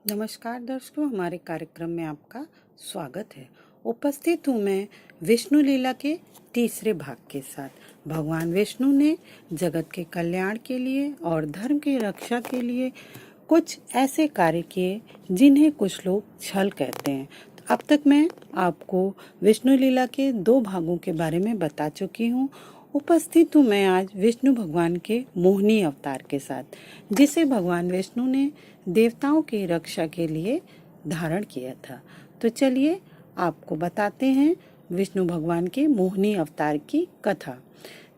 नमस्कार दर्शकों, हमारे कार्यक्रम में आपका स्वागत है। उपस्थित हूँ मैं विष्णु लीला के तीसरे भाग के साथ। भगवान विष्णु ने जगत के कल्याण के लिए और धर्म की रक्षा के लिए कुछ ऐसे कार्य किए जिन्हें कुछ लोग छल कहते हैं। तो अब तक मैं आपको विष्णु लीला के 2 भागों के बारे में बता चुकी हूँ। उपस्थित हूँ मैं आज विष्णु भगवान के मोहिनी अवतार के साथ, जिसे भगवान विष्णु ने देवताओं की रक्षा के लिए धारण किया था। तो चलिए आपको बताते हैं विष्णु भगवान के मोहिनी अवतार की कथा।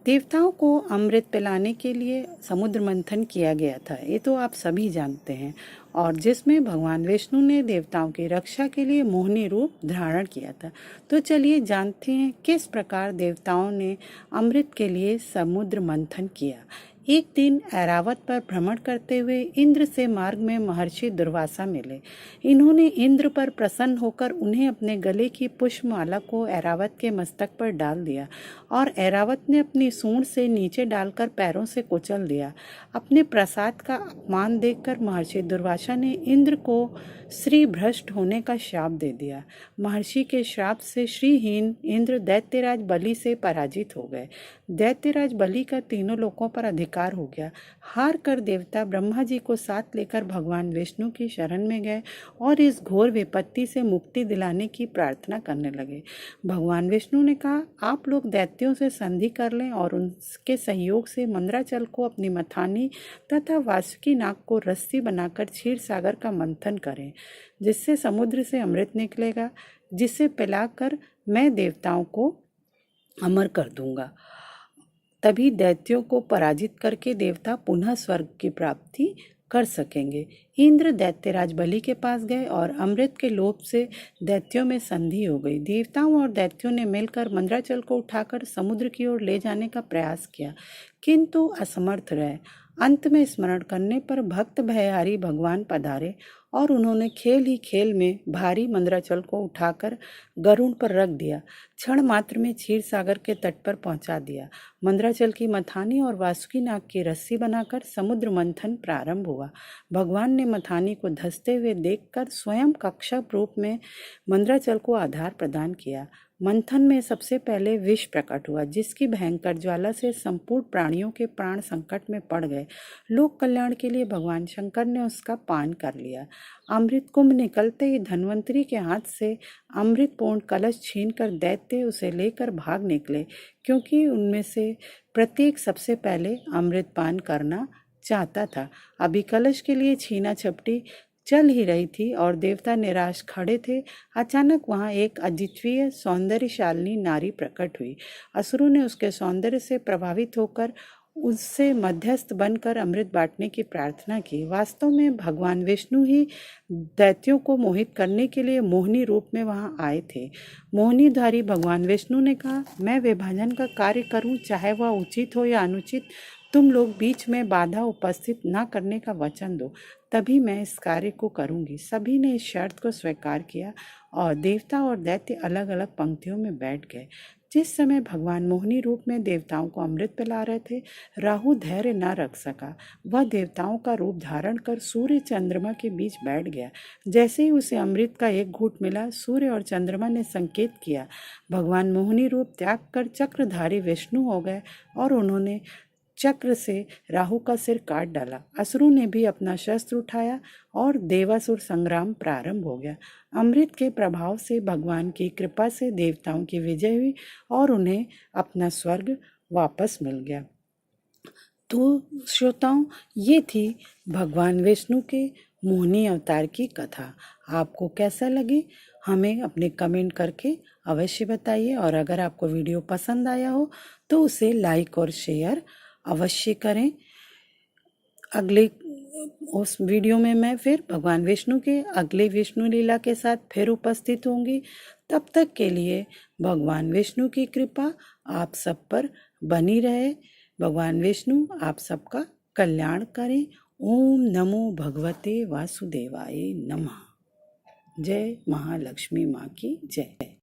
देवताओं को अमृत पिलाने के लिए समुद्र मंथन किया गया था, ये तो आप सभी जानते हैं, और जिसमें भगवान विष्णु ने देवताओं की रक्षा के लिए मोहिनी रूप धारण किया था। तो चलिए जानते हैं किस प्रकार देवताओं ने अमृत के लिए समुद्र मंथन किया। एक दिन ऐरावत पर भ्रमण करते हुए इंद्र से मार्ग में महर्षि दुर्वासा मिले। इन्होंने इंद्र पर प्रसन्न होकर उन्हें अपने गले की पुष्पमाला को ऐरावत के मस्तक पर डाल दिया और ऐरावत ने अपनी सूंड से नीचे डालकर पैरों से कुचल दिया। अपने प्रसाद का अपमान देखकर महर्षि दुर्वासा ने इंद्र को श्री भ्रष्ट होने का श्राप दे दिया। महर्षि के श्राप से श्रीहीन इंद्र दैत्यराज बलि से पराजित हो गए। दैत्यराज बलि का तीनों लोकों पर अधिकार हो गया। हार कर देवता ब्रह्मा जी को साथ लेकर भगवान विष्णु की शरण में गए और इस घोर विपत्ति से मुक्ति दिलाने की प्रार्थना करने लगे। भगवान विष्णु ने कहा, आप लोग दैत्यों से संधि कर लें और उनके सहयोग से मंदराचल को अपनी मथानी तथा वासुकी नाग को रस्सी बनाकर क्षीर सागर का मंथन करें, जिससे समुद्र से अमृत निकलेगा, जिसे पिलाकर मैं देवताओं को अमर कर दूंगा। तभी दैत्यों को पराजित करके देवता पुनः स्वर्ग की प्राप्ति कर सकेंगे। इंद्र दैत्यराज बलि के पास गए और अमृत के लोभ से दैत्यों में संधि हो गई। देवताओं और दैत्यों ने मिलकर मंदराचल को उठाकर समुद्र की ओर ले जाने का प्रयास किया, किंतु असमर्थ रहे। अंत में स्मरण करने पर भक्त भयहारी भगवान पधारे और उन्होंने खेल ही खेल में भारी मंदराचल को उठाकर गरुड़ पर रख दिया। क्षण मात्र में क्षीर सागर के तट पर पहुंचा दिया। मंदराचल की मथानी और वासुकी नाग की रस्सी बनाकर समुद्र मंथन प्रारंभ हुआ। भगवान ने मथानी को धंसते हुए देखकर स्वयं कक्षप रूप में मंदराचल को आधार प्रदान किया। मंथन में सबसे पहले विष प्रकट हुआ, जिसकी भयंकर ज्वाला से संपूर्ण प्राणियों के प्राण संकट में पड़ गए। लोक कल्याण के लिए भगवान शंकर ने उसका पान कर लिया। अमृत कुंभ निकलते ही धन्वंतरी के हाथ से अमृत पूर्ण कलश छीनकर दैत्य उसे लेकर भाग निकले, क्योंकि उनमें से प्रत्येक सबसे पहले अमृत पान करना चाहता था। अभी कलश के लिए छीना झपटी चल ही रही थी और देवता निराश खड़े थे। अचानक वहां एक अद्वितीय सौंदर्यशालिनी नारी प्रकट हुई। असुरों ने उसके सौंदर्य से प्रभावित होकर उससे मध्यस्थ बनकर अमृत बांटने की प्रार्थना की। वास्तव में भगवान विष्णु ही दैत्यों को मोहित करने के लिए मोहिनी रूप में वहां आए थे। मोहिनीधारी भगवान विष्णु ने कहा, मैं विभाजन का कार्य करूं, चाहे वह उचित हो या अनुचित, तुम लोग बीच में बाधा उपस्थित न करने का वचन दो, तभी मैं इस कार्य को करूंगी। सभी ने इस शर्त को स्वीकार किया और देवता और दैत्य अलग अलग पंक्तियों में बैठ गए। जिस समय भगवान मोहिनी रूप में देवताओं को अमृत पिला रहे थे, राहु धैर्य न रख सका। वह देवताओं का रूप धारण कर सूर्य चंद्रमा के बीच बैठ गया। जैसे ही उसे अमृत का एक घूंट मिला, सूर्य और चंद्रमा ने संकेत किया। भगवान मोहिनी रूप त्याग कर चक्रधारी विष्णु हो गए और उन्होंने चक्र से राहु का सिर काट डाला। असुरों ने भी अपना शस्त्र उठाया और देवासुर संग्राम प्रारंभ हो गया। अमृत के प्रभाव से भगवान की कृपा से देवताओं की विजय हुई और उन्हें अपना स्वर्ग वापस मिल गया। तो श्रोताओं, ये थी भगवान विष्णु के मोहिनी अवतार की कथा। आपको कैसा लगे हमें अपने कमेंट करके अवश्य बताइए, और अगर आपको वीडियो पसंद आया हो तो उसे लाइक और शेयर अवश्य करें। अगले उस वीडियो में मैं फिर भगवान विष्णु के अगले विष्णु लीला के साथ फिर उपस्थित होंगी। तब तक के लिए भगवान विष्णु की कृपा आप सब पर बनी रहे। भगवान विष्णु आप सबका कल्याण करें। ओम नमो भगवते वासुदेवाय नमः। जय महालक्ष्मी माँ की जय।